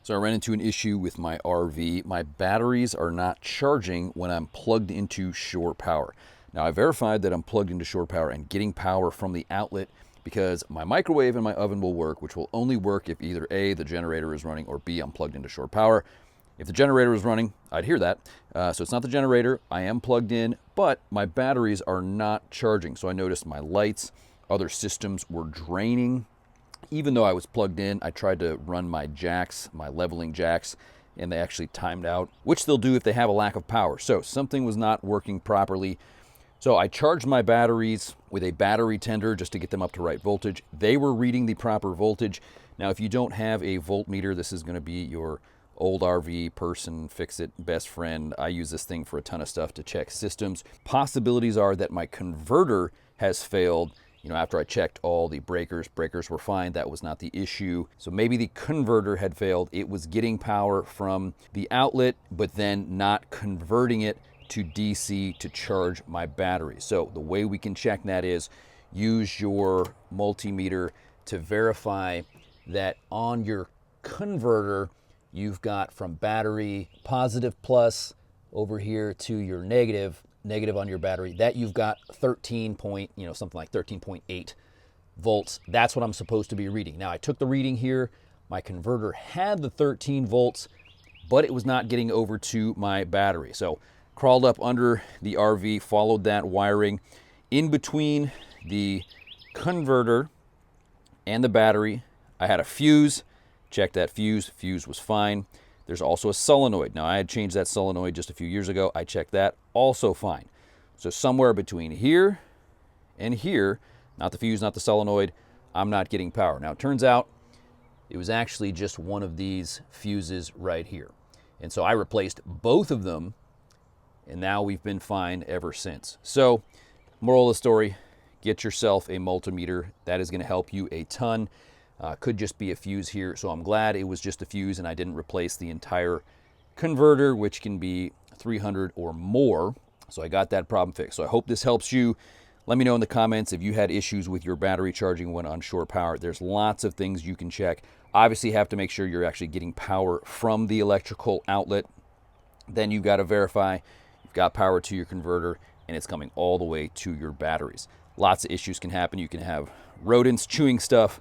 So I ran into an issue with my RV. My batteries are not charging when I'm plugged into shore power. Now I verified that I'm plugged into shore power and getting power from the outlet, because my microwave and my oven will work, which will only work if either A, the generator is running, or B, I'm plugged into shore power. If the generator is running, I'd hear that. So it's not the generator. I am plugged in, but my batteries are not charging. So I noticed my lights, other systems were draining. Even though I was plugged in, I tried to run my jacks, my leveling jacks, and they actually timed out, which they'll do if they have a lack of power. So something was not working properly. So I charged my batteries with a battery tender just to get them up to right voltage. They were reading the proper voltage. Now, if you don't have a voltmeter, this is going to be your old RV person, fix-it best friend. I use this thing for a ton of stuff to check systems. Possibilities are that my converter has failed. After I checked all the breakers were fine. That was not the issue. So maybe the converter had failed. It was getting power from the outlet, but then not converting it to DC to charge my battery. So the way we can check that is use your multimeter to verify that on your converter, you've got from battery positive plus over here to your negative on your battery, that you've got 13 point, something like 13.8 volts. That's what I'm supposed to be reading. Now I took the reading here. My converter had the 13 volts, but it was not getting over to my battery. So crawled up under the RV, followed that wiring in between the converter and the battery. I had a fuse, checked that fuse was fine. There's also a solenoid. Now, I had changed that solenoid just a few years ago. I checked that, also fine. So somewhere between here and here, not the fuse, not the solenoid, I'm not getting power. Now, it turns out it was actually just one of these fuses right here. And so I replaced both of them, and now we've been fine ever since. So, moral of the story, get yourself a multimeter. That is going to help you a ton. Could just be a fuse here, so I'm glad it was just a fuse and I didn't replace the entire converter, which can be 300 or more. So I got that problem fixed. So I hope this helps you. Let me know in the comments if you had issues with your battery charging when on shore power. There's lots of things you can check. Obviously, you have to make sure you're actually getting power from the electrical outlet. Then you've got to verify you've got power to your converter and it's coming all the way to your batteries. Lots of issues can happen. You can have rodents chewing stuff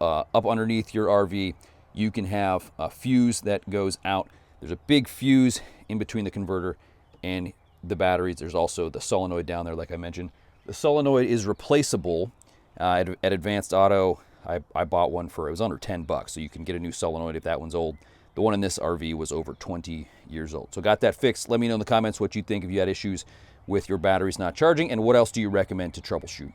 up underneath your RV. You can have a fuse that goes out. There's a big fuse in between the converter and the batteries. There's also the solenoid down there, like I mentioned. The solenoid is replaceable at Advanced Auto. I bought one it was under 10 bucks, so you can get a new solenoid if that one's old. The one in this RV was over 20 years old. So got that fixed. Let me know in the comments what you think if you had issues with your batteries not charging, and what else do you recommend to troubleshoot.